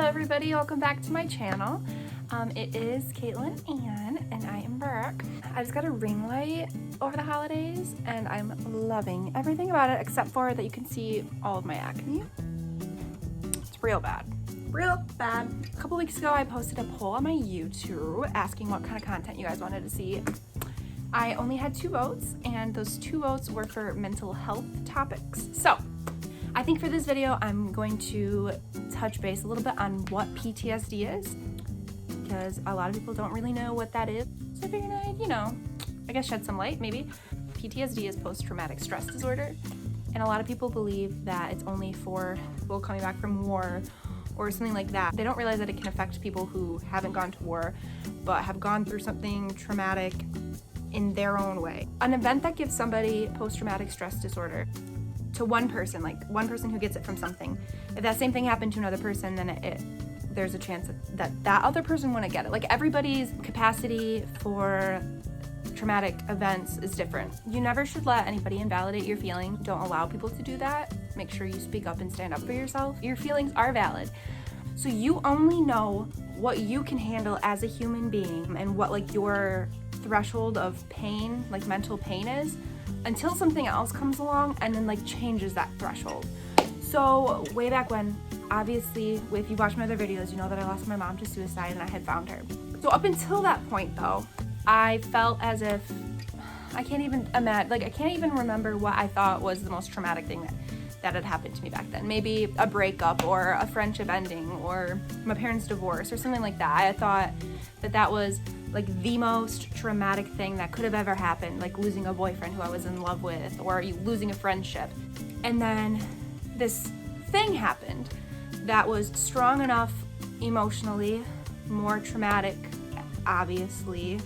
everybody, welcome back to my channel. It is Kaitlin and I am back. I just got a ring light over the holidays and I'm loving everything about it except for that you can see all of my acne. It's real bad. Real bad. A couple weeks ago I posted a poll on my YouTube asking what kind of content you guys wanted to see. I only had 2 votes and those 2 votes were for mental health topics. So I think for this video I'm going to touch base a little bit on what PTSD is, because a lot of people don't really know what that is. So I figured I'd, I guess shed some light maybe. PTSD is post-traumatic stress disorder, and a lot of people believe that it's only for people coming back from war or something like that. They don't realize that it can affect people who haven't gone to war but have gone through something traumatic in their own way. An event that gives somebody post-traumatic stress disorder to one person, like one person who gets it from something, if that same thing happened to another person, then there's a chance that other person wouldn't get it. Like, everybody's capacity for traumatic events is different. You never should let anybody invalidate your feelings. Don't allow people to do that. Make sure you speak up and stand up for yourself. Your feelings are valid. So you only know what you can handle as a human being and what like your threshold of pain, like mental pain is, until something else comes along and then like changes that threshold. So way back when, obviously, if you watch my other videos, you know that I lost my mom to suicide and I had found her. So up until that point though, I felt as if I can't even imagine, like I can't even remember what I thought was the most traumatic thing that had happened to me back then. Maybe a breakup or a friendship ending or my parents' divorce or something like that. I thought that was like the most traumatic thing that could have ever happened, like losing a boyfriend who I was in love with or losing a friendship. And then this thing happened that was strong enough emotionally, more traumatic, obviously,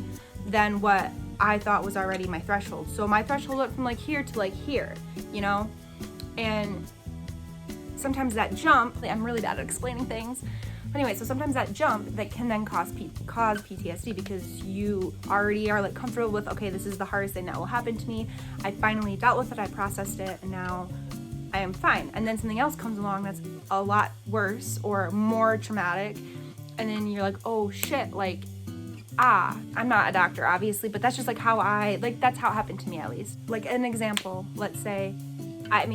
than what I thought was already my threshold. So my threshold went from like here to like here, and sometimes that jump, I'm really bad at explaining things. Anyway, so sometimes that jump that can then cause PTSD because you already are like comfortable with, okay, this is the hardest thing that will happen to me. I finally dealt with it, I processed it, and now I am fine. And then something else comes along that's a lot worse or more traumatic, and then you're like, oh shit, like, I'm not a doctor, obviously, but that's just like how that's how it happened to me, at least. Like an example, let's say,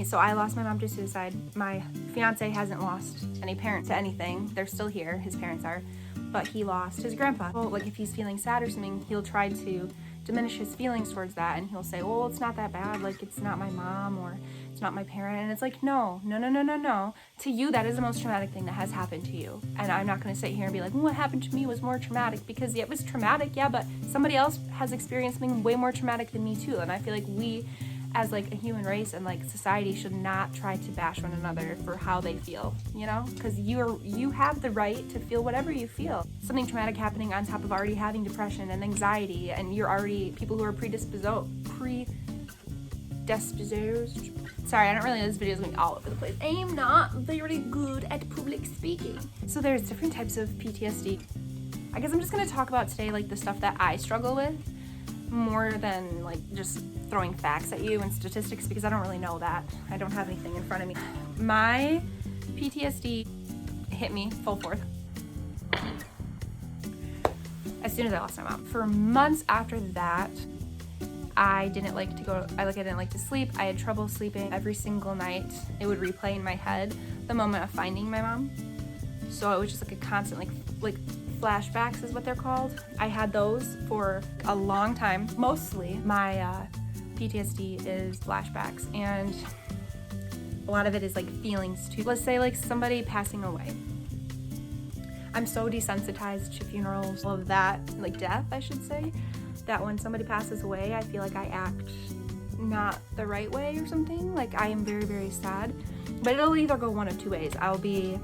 so I lost my mom to suicide. My fiance hasn't lost any parents to anything. They're still here, his parents are, but he lost his grandpa. Well, like if he's feeling sad or something, he'll try to diminish his feelings towards that, and he'll say, well, it's not that bad, like it's not my mom or it's not my parent. And it's like, no. To you, that is the most traumatic thing that has happened to you. And I'm not going to sit here and be like, well, what happened to me was more traumatic, because yeah, it was traumatic, yeah, but somebody else has experienced something way more traumatic than me too. And I feel like we as like a human race and like society should not try to bash one another for how they feel, because you have the right to feel whatever you feel. Something traumatic happening on top of already having depression and anxiety, and you're already people who are predisposed. Sorry, I don't really know, this video is going all over the place. I am not very good at public speaking. So there's different types of PTSD. I guess I'm just going to talk about today like the stuff that I struggle with, more than like just throwing facts at you and statistics, because I don't really know that. I don't have anything in front of me. My PTSD hit me full force as soon as I lost my mom. For months after that, I didn't like to sleep. I had trouble sleeping every single night. It would replay in my head the moment of finding my mom. So it was just like a constant like flashbacks is what they're called. I had those for a long time. Mostly my PTSD is flashbacks, and a lot of it is like feelings too. Let's say like somebody passing away. I'm so desensitized to funerals, all of that, like death, I should say, that when somebody passes away, I feel like I act not the right way or something. Like I am very, very sad, but it'll either go one of 2 ways. I'll be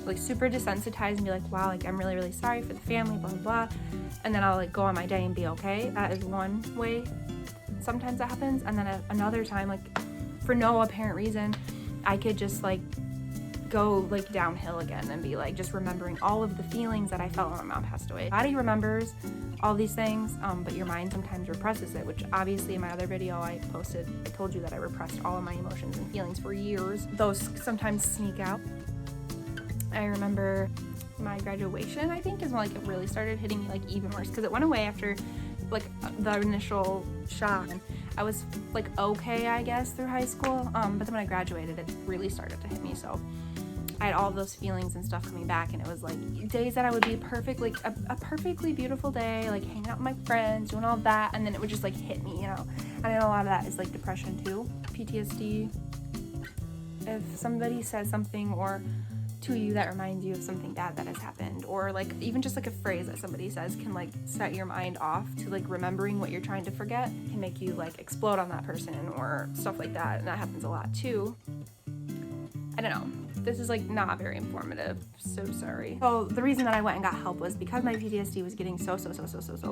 like super desensitized and be like, wow, like I'm really, really sorry for the family, blah, blah, blah. And then I'll like go on my day and be okay. That is one way sometimes that happens. And then another time, like for no apparent reason, I could just like go like downhill again and be like just remembering all of the feelings that I felt when my mom passed away. Body remembers all these things, but your mind sometimes represses it, which obviously in my other video I posted, I told you that I repressed all of my emotions and feelings for years. Those sometimes sneak out. I remember my graduation, I think, is when like it really started hitting me like even worse, because it went away after like the initial shock. And I was like okay, I guess, through high school, but then when I graduated, it really started to hit me. So I had all those feelings and stuff coming back, and it was like days that I would be perfect, like a perfectly beautiful day, like hanging out with my friends, doing all that, and then it would just like hit me, you know. And I know a lot of that is like depression too, PTSD. If somebody says something or to you that reminds you of something bad that has happened, or like even just like a phrase that somebody says can like set your mind off to like remembering what you're trying to forget, can make you like explode on that person or stuff like that. And that happens a lot too. I don't know, this is like not very informative, so sorry. So the reason that I went and got help was because my PTSD was getting so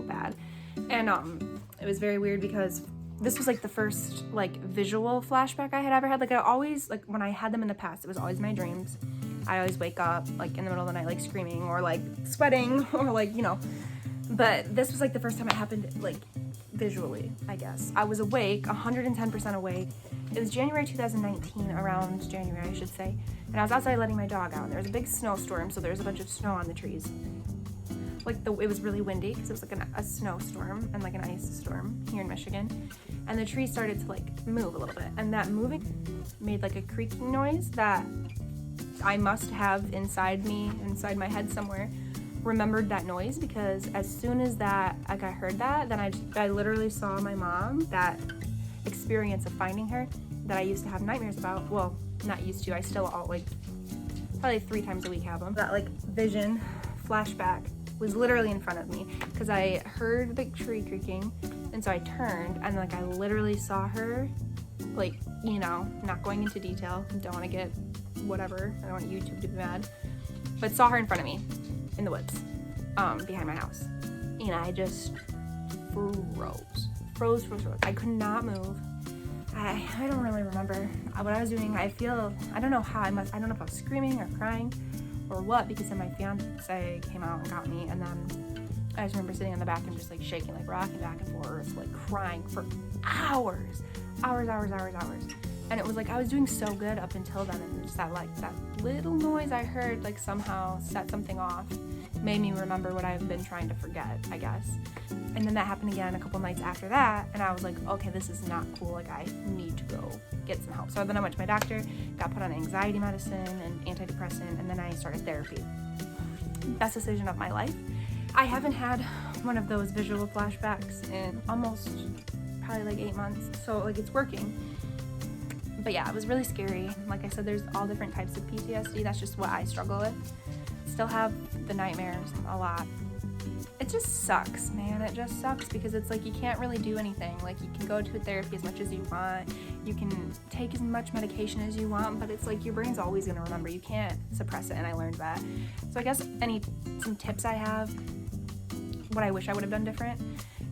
bad. And it was very weird because this was like the first like visual flashback I had ever had. Like I always, like when I had them in the past, it was always my dreams. I always wake up like in the middle of the night, like screaming or like sweating or like, you know, but this was like the first time it happened like visually, I guess. I was awake, 110% awake. It was January 2019, around January, I should say. And I was outside letting my dog out, and there was a big snowstorm, so there was a bunch of snow on the trees. Like it was really windy because it was like a snowstorm and like an ice storm here in Michigan. And the trees started to like move a little bit, and that moving made like a creaking noise that I must have inside my head somewhere, remembered that noise, because as soon as that like I heard that, then I literally saw my mom, that experience of finding her that I used to have nightmares about. Well, not used to, I still all like probably 3 times a week have them. That like vision flashback was literally in front of me because I heard the tree creaking, and so I turned and like I literally saw her, like, you know, not going into detail, don't want to get whatever, I don't want YouTube to be mad, but saw her in front of me in the woods behind my house, and I just froze. I could not move. I don't really remember what I was doing. I don't know how, I don't know if I was screaming or crying or what, because then my fiance came out and got me, and then I just remember sitting in the bathroom just like shaking, like rocking back and forth, like crying for hours. And it was like I was doing so good up until then, and just that little noise I heard like somehow set something off, made me remember what I've been trying to forget, I guess. And then that happened again a couple nights after that, and I was like, okay, this is not cool, like I need to go get some help. So then I went to my doctor, got put on anxiety medicine and antidepressant, and then I started therapy. Best decision of my life. I haven't had one of those visual flashbacks in almost probably like 8 months, so like it's working. But yeah, it was really scary. Like I said, there's all different types of PTSD. That's just what I struggle with. Still have the nightmares a lot. It just sucks, man. It just sucks because it's like you can't really do anything. Like you can go to therapy as much as you want. You can take as much medication as you want, but it's like your brain's always gonna remember. You can't suppress it, and I learned that. So I guess some tips I have, what I wish I would have done different,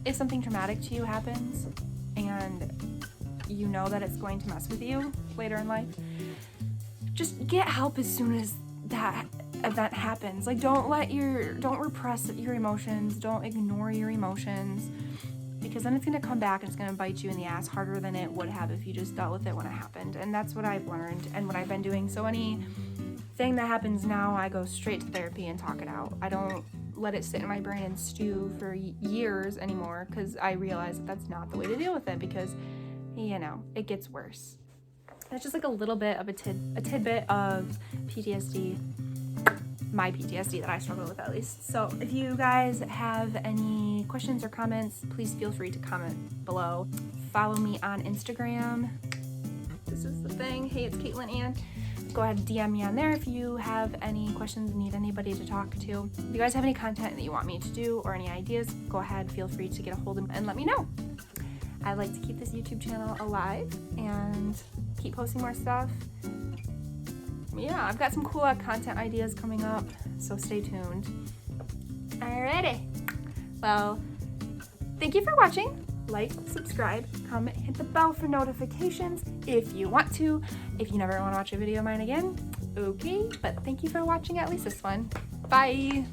if something traumatic to you happens and you know that it's going to mess with you later in life, just get help as soon as that event happens. Like don't repress your emotions, don't ignore your emotions, because then it's going to come back and it's going to bite you in the ass harder than it would have if you just dealt with it when it happened. And that's what I've learned and what I've been doing. So anything that happens now, I go straight to therapy and talk it out. I don't let it sit in my brain and stew for years anymore, because I realize that that's not the way to deal with it, because you know, it gets worse. That's just like a little bit of a tidbit of PTSD, my PTSD that I struggle with at least. So if you guys have any questions or comments, please feel free to comment below. Follow me on Instagram. This is the thing, Heyitskaitlinann. Go ahead and DM me on there if you have any questions and need anybody to talk to. If you guys have any content that you want me to do or any ideas, go ahead, feel free to get a hold of me and let me know. I'd like to keep this YouTube channel alive and keep posting more stuff. Yeah, I've got some cool content ideas coming up, so stay tuned. Alrighty. Well, thank you for watching. Like, subscribe, comment, hit the bell for notifications if you want to. If you never want to watch a video of mine again, okay. But thank you for watching at least this one. Bye.